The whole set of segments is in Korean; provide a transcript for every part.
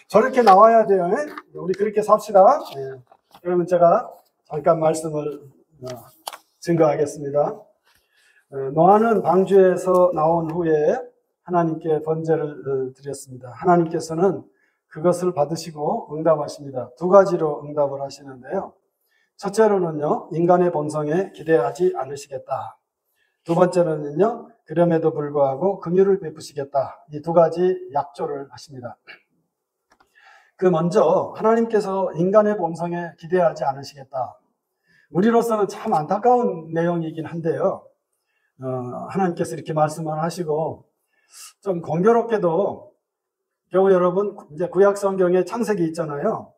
저렇게 나와야 돼요. 우리 그렇게 삽시다. 그러면 제가 잠깐 말씀을 증거하겠습니다. 노아는 방주에서 나온 후에 하나님께 번제를 드렸습니다. 하나님께서는 그것을 받으시고 응답하십니다. 두 가지로 응답을 하시는데요. 첫째로는요, 인간의 본성에 기대하지 않으시겠다. 두 번째로는요, 그럼에도 불구하고 긍휼을 베푸시겠다. 이 두 가지 약조를 하십니다. 그 먼저 하나님께서 인간의 본성에 기대하지 않으시겠다. 우리로서는 참 안타까운 내용이긴 한데요. 하나님께서 이렇게 말씀을 하시고 좀 공교롭게도 겨우 여러분 이제 구약 성경에 창세기 있잖아요.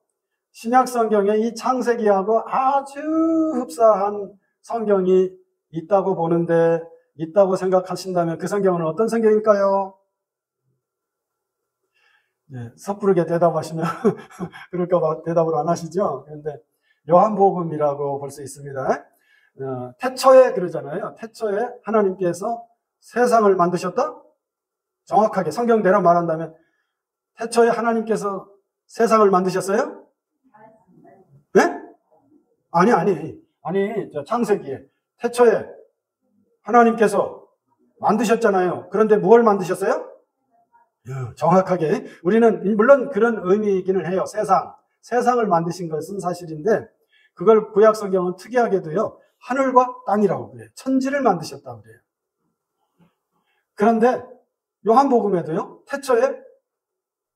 신약 성경에 이 창세기하고 아주 흡사한 성경이 있다고 보는데, 있다고 생각하신다면 그 성경은 어떤 성경일까요? 네, 섣부르게 대답하시면 그럴까봐 대답을 안 하시죠. 그런데 요한복음이라고 볼 수 있습니다. 태초에 그러잖아요. 태초에 하나님께서 세상을 만드셨다? 정확하게 성경대로 말한다면 태초에 하나님께서 세상을 만드셨어요? 네? 아니, 창세기에 태초에 하나님께서 만드셨잖아요. 그런데 무엇을 만드셨어요? 정확하게. 우리는 물론 그런 의미이기는 해요. 세상을 만드신 것은 사실인데, 그걸 구약 성경은 특이하게도요, 하늘과 땅이라고 그래요. 천지를 만드셨다고 그래요. 그런데 요한복음에도요, 태초에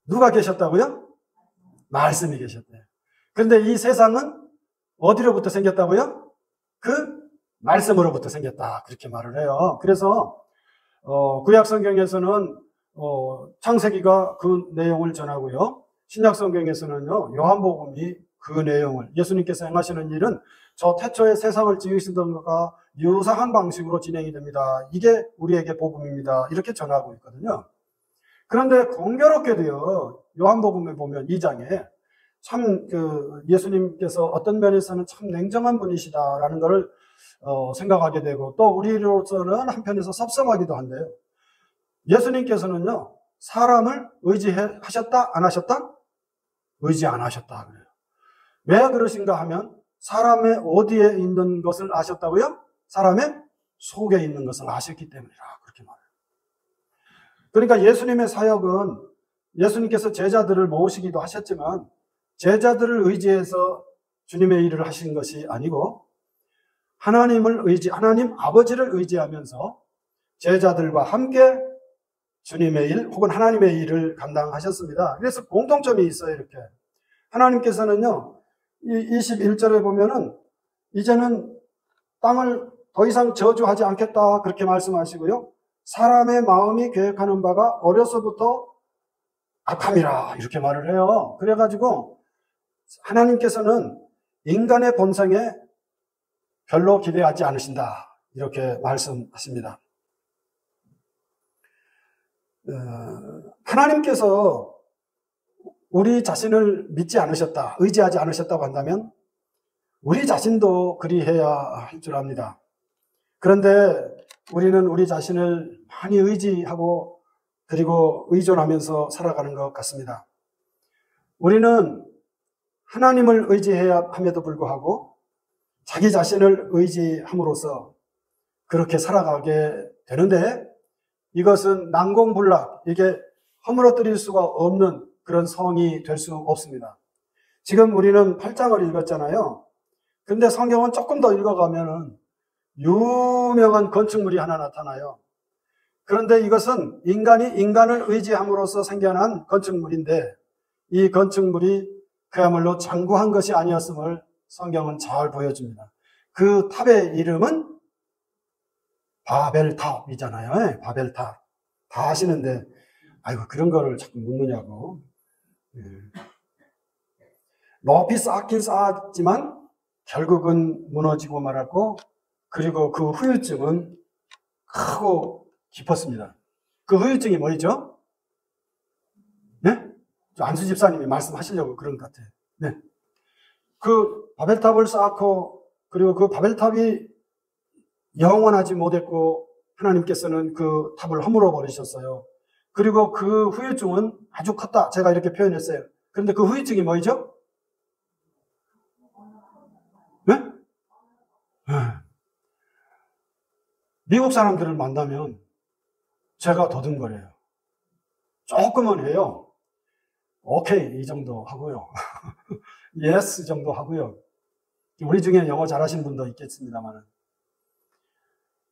누가 계셨다고요? 말씀이 계셨대요. 그런데 이 세상은 어디로부터 생겼다고요? 그 말씀으로부터 생겼다. 그렇게 말을 해요. 그래서 구약 성경에서는 창세기가 그 내용을 전하고요. 신약 성경에서는요, 요한복음이 그 내용을, 예수님께서 행하시는 일은 저 태초에 세상을 지으시던 것과 유사한 방식으로 진행이 됩니다. 이게 우리에게 복음입니다. 이렇게 전하고 있거든요. 그런데 공교롭게도요, 요한복음에 보면 2장에 참 예수님께서 어떤 면에서는 참 냉정한 분이시다라는 것을 생각하게 되고, 또 우리로서는 한편에서 섭섭하기도 한데요. 예수님께서는요, 사람을 의지하셨다? 안 하셨다? 의지 안 하셨다 그래요. 왜 그러신가 하면 사람의 어디에 있는 것을 아셨다고요? 사람의 속에 있는 것을 아셨기 때문이라 그렇게 말해요. 그러니까 예수님의 사역은 예수님께서 제자들을 모으시기도 하셨지만 제자들을 의지해서 주님의 일을 하신 것이 아니고 하나님 아버지를 의지하면서 제자들과 함께 주님의 일 혹은 하나님의 일을 감당하셨습니다. 그래서 공통점이 있어요. 이렇게 하나님께서는요, 21절에 보면은 이제는 땅을 더 이상 저주하지 않겠다 그렇게 말씀하시고요, 사람의 마음이 계획하는 바가 어려서부터 악함이라 이렇게 말을 해요. 그래가지고 하나님께서는 인간의 본성에 별로 기대하지 않으신다 이렇게 말씀하십니다. 하나님께서 우리 자신을 믿지 않으셨다, 의지하지 않으셨다고 한다면 우리 자신도 그리해야 할 줄 압니다. 그런데 우리는 우리 자신을 많이 의지하고 그리고 의존하면서 살아가는 것 같습니다. 우리는 하나님을 의지해야 함에도 불구하고 자기 자신을 의지함으로써 그렇게 살아가게 되는데, 이것은 난공불락, 이게 허물어뜨릴 수가 없는 그런 성이 될 수 없습니다. 지금 우리는 8장을 읽었잖아요. 근데 성경은 조금 더 읽어가면은 유명한 건축물이 하나 나타나요. 그런데 이것은 인간이 인간을 의지함으로써 생겨난 건축물인데, 이 건축물이 그야말로 장구한 것이 아니었음을 성경은 잘 보여줍니다. 그 탑의 이름은 바벨탑이잖아요. 바벨탑. 다 아시는데, 아이고, 그런 거를 자꾸 묻느냐고. 높이 쌓긴 쌓았지만, 결국은 무너지고 말았고, 그리고 그 후유증은 크고 깊었습니다. 그 후유증이 뭐죠? 네? 안수 집사님이 말씀하시려고 그런 것 같아요. 네. 그 바벨탑을 쌓고, 그리고 그 바벨탑이 영원하지 못했고, 하나님께서는 그 탑을 허물어 버리셨어요. 그리고 그 후유증은 아주 컸다. 제가 이렇게 표현했어요. 그런데 그 후유증이 뭐죠? 네? 네. 미국 사람들을 만나면 제가 더듬거려요. 조금은 해요. 오케이, 이 정도 하고요. 예스 정도 하고요. 우리 중에 영어 잘하시는 분도 있겠습니다만.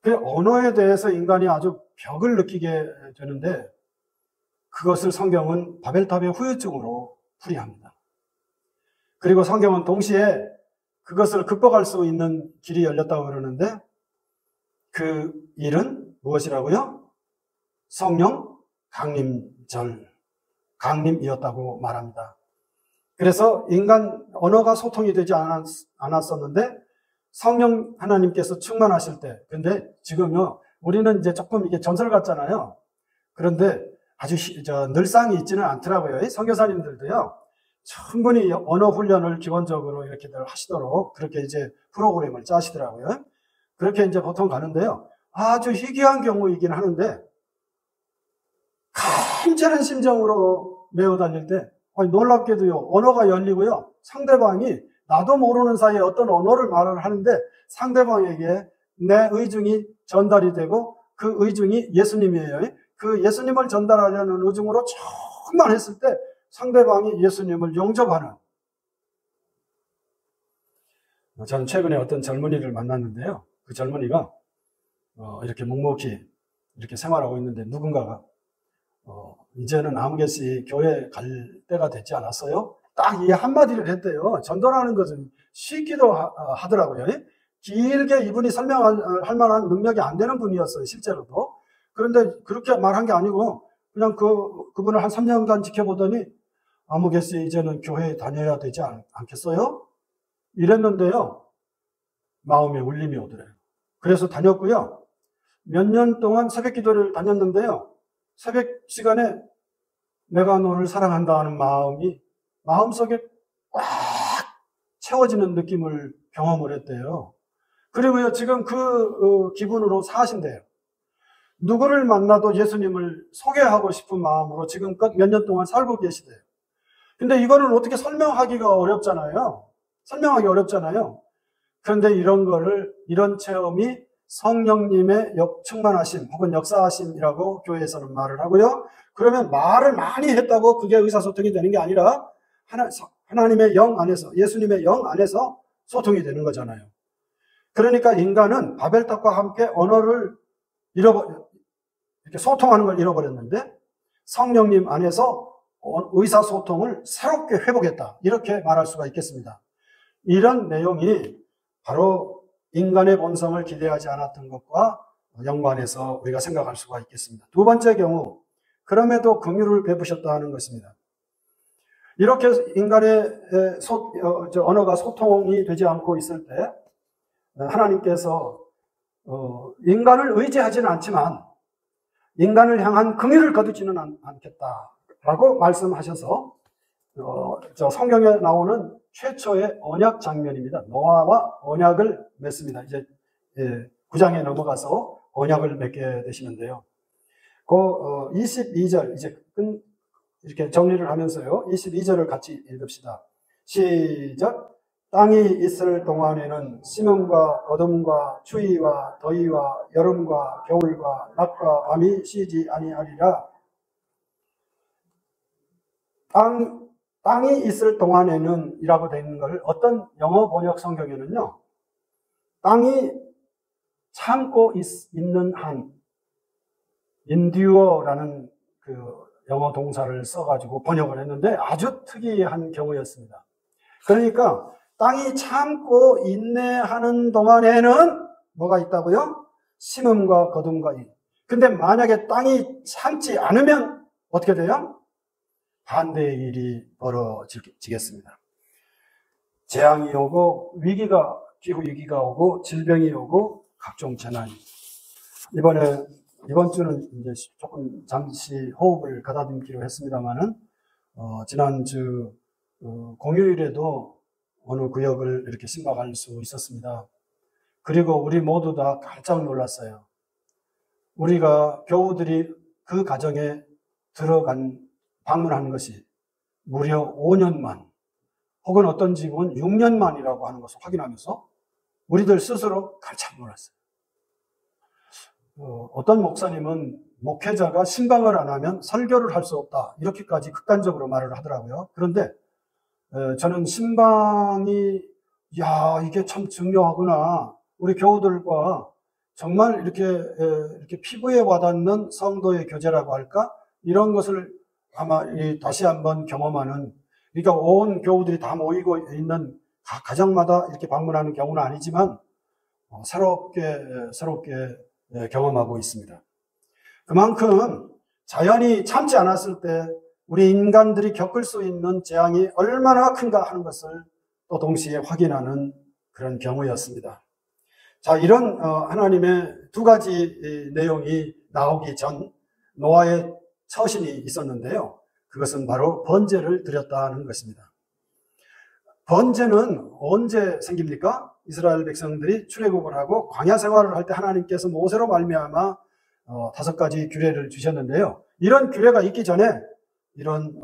그 언어에 대해서 인간이 아주 벽을 느끼게 되는데 그것을 성경은 바벨탑의 후유증으로 풀이합니다. 그리고 성경은 동시에 그것을 극복할 수 있는 길이 열렸다고 그러는데 그 일은 무엇이라고요? 성령 강림이었다고 말합니다. 그래서 인간 언어가 소통이 되지 않았었는데 성령 하나님께서 충만하실 때, 근데 지금요, 우리는 이제 조금 이게 전설 같잖아요. 그런데 아주 늘상이 있지는 않더라고요. 선교사님들도요, 충분히 언어 훈련을 기본적으로 이렇게들 하시도록 그렇게 이제 프로그램을 짜시더라고요. 그렇게 이제 보통 가는데요, 아주 희귀한 경우이긴 하는데, 간절한 심정으로 메어 다닐 때, 놀랍게도요, 언어가 열리고요, 상대방이 나도 모르는 사이에 어떤 언어를 말을 하는데 상대방에게 내 의중이 전달이 되고 그 의중이 예수님이에요. 그 예수님을 전달하려는 의중으로 충만했을 때 상대방이 예수님을 영접하는. 저는 최근에 어떤 젊은이를 만났는데요. 그 젊은이가 이렇게 묵묵히 이렇게 생활하고 있는데 누군가가 이제는 아무개씨 교회 갈 때가 됐지 않았어요? 딱 이 한마디를 했대요. 전도라는 것은 쉽기도 하더라고요. 길게 이분이 설명할 만한 능력이 안 되는 분이었어요, 실제로도. 그런데 그렇게 말한 게 아니고 그냥 그분을 한 3년간 지켜보더니 아무개씨 이제는 교회에 다녀야 되지 않겠어요? 이랬는데요. 마음에 울림이 오더래요. 그래서 다녔고요. 몇 년 동안 새벽 기도를 다녔는데요. 새벽 시간에 내가 너를 사랑한다는 마음이 마음속에 꽉 채워지는 느낌을 경험을 했대요. 그리고요, 지금 그 기분으로 사신대요. 누구를 만나도 예수님을 소개하고 싶은 마음으로 지금껏 몇 년 동안 살고 계시대요. 근데 이거는 어떻게 설명하기가 어렵잖아요. 설명하기 어렵잖아요. 그런데 이런 체험이 성령님의 충만하심 혹은 역사하심이라고 교회에서는 말을 하고요. 그러면 말을 많이 했다고 그게 의사소통이 되는 게 아니라 하나님의 영 안에서, 예수님의 영 안에서 소통이 되는 거잖아요. 그러니까 인간은 바벨탑과 함께 언어를 이렇게 소통하는 걸 잃어버렸는데 성령님 안에서 의사소통을 새롭게 회복했다. 이렇게 말할 수가 있겠습니다. 이런 내용이 바로 인간의 본성을 기대하지 않았던 것과 연관해서 우리가 생각할 수가 있겠습니다. 두 번째 경우, 그럼에도 긍휼을 베푸셨다 하는 것입니다. 이렇게 인간의 언어가 소통이 되지 않고 있을 때 하나님께서 인간을 의지하지는 않지만 인간을 향한 긍휼을 거두지는 않겠다라고 말씀하셔서 성경에 나오는 최초의 언약 장면입니다. 노아와 언약을 맺습니다. 이제 9장에 넘어가서 언약을 맺게 되시는데요. 그 22절 이제 이렇게 정리를 하면서요. 22절을 같이 읽읍시다. 시작. 땅이 있을 동안에는 심음과 거둠과 추위와 더위와 여름과 겨울과 낮과 밤이 쉬지 아니하리라. 땅이 있을 동안에는 이라고 되는 걸 어떤 영어 번역 성경에는요, 땅이 참고 있는 한, endure라는 그 영어 동사를 써가지고 번역을 했는데 아주 특이한 경우였습니다. 그러니까 땅이 참고 인내하는 동안에는 뭐가 있다고요? 심음과 거둠과 이. 근데 만약에 땅이 참지 않으면 어떻게 돼요? 반대의 일이 벌어지겠습니다. 재앙이 오고 기후 위기가 오고 질병이 오고 각종 재난이. 이번 주는 이제 조금 잠시 호흡을 가다듬기로 했습니다만은 지난주 공휴일에도 어느 구역을 이렇게 심각할 수 있었습니다. 그리고 우리 모두 다 깜짝 놀랐어요. 우리가 교우들이 그 가정에 방문하는 것이 무려 5년만 혹은 어떤 집은 6년만이라고 하는 것을 확인하면서 우리들 스스로 깜짝 놀랐어요. 어떤 목사님은 목회자가 신방을 안 하면 설교를 할 수 없다, 이렇게까지 극단적으로 말을 하더라고요. 그런데 저는 신방이 이게 참 중요하구나, 우리 교우들과 정말 이렇게 피부에 와닿는 성도의 교제라고 할까, 이런 것을 아마 다시 한번 경험하는, 그러니까 온 교우들이 다 모이고 있는 가정마다 이렇게 방문하는 경우는 아니지만 새롭게 경험하고 있습니다. 그만큼 자연이 참지 않았을 때 우리 인간들이 겪을 수 있는 재앙이 얼마나 큰가 하는 것을 또 동시에 확인하는 그런 경우였습니다. 자, 이런 하나님의 두 가지 내용이 나오기 전 노아의 처신이 있었는데요. 그것은 바로 번제를 드렸다는 것입니다. 번제는 언제 생깁니까? 이스라엘 백성들이 출애굽을 하고 광야 생활을 할 때 하나님께서 모세로 말미암아 5가지 규례를 주셨는데요. 이런 규례가 있기 전에 이런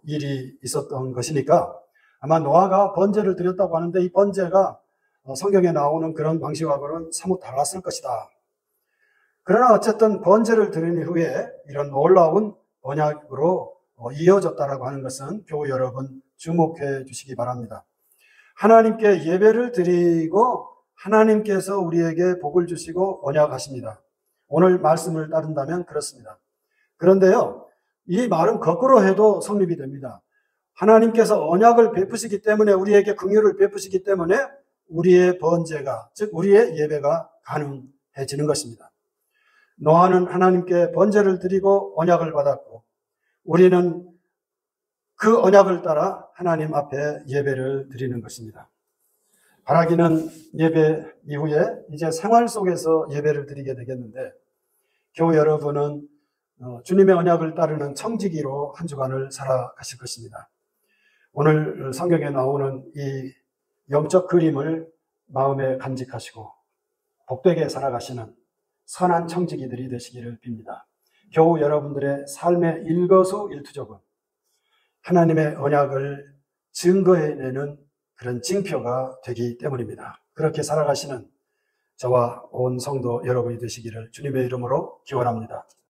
일이 있었던 것이니까 아마 노아가 번제를 드렸다고 하는데, 이 번제가 성경에 나오는 그런 방식하고는 사뭇 달랐을 것이다. 그러나 어쨌든 번제를 드린 후에 이런 놀라운 언약으로 이어졌다라고 하는 것은 교우 여러분 주목해 주시기 바랍니다. 하나님께 예배를 드리고 하나님께서 우리에게 복을 주시고 언약하십니다. 오늘 말씀을 따른다면 그렇습니다. 그런데요, 이 말은 거꾸로 해도 성립이 됩니다. 하나님께서 언약을 베푸시기 때문에, 우리에게 긍휼을 베푸시기 때문에 우리의 번제가, 즉 우리의 예배가 가능해지는 것입니다. 노아는 하나님께 번제를 드리고 언약을 받았고, 우리는 그 언약을 따라 하나님 앞에 예배를 드리는 것입니다. 바라기는 예배 이후에 이제 생활 속에서 예배를 드리게 되겠는데, 교우 여러분은 주님의 언약을 따르는 청지기로 한 주간을 살아가실 것입니다. 오늘 성경에 나오는 이 영적 그림을 마음에 간직하시고 복되게 살아가시는 선한 청지기들이 되시기를 빕니다. 교우 여러분들의 삶의 일거수일투족은 하나님의 언약을 증거해내는 그런 징표가 되기 때문입니다. 그렇게 살아가시는 저와 온 성도 여러분이 되시기를 주님의 이름으로 기원합니다.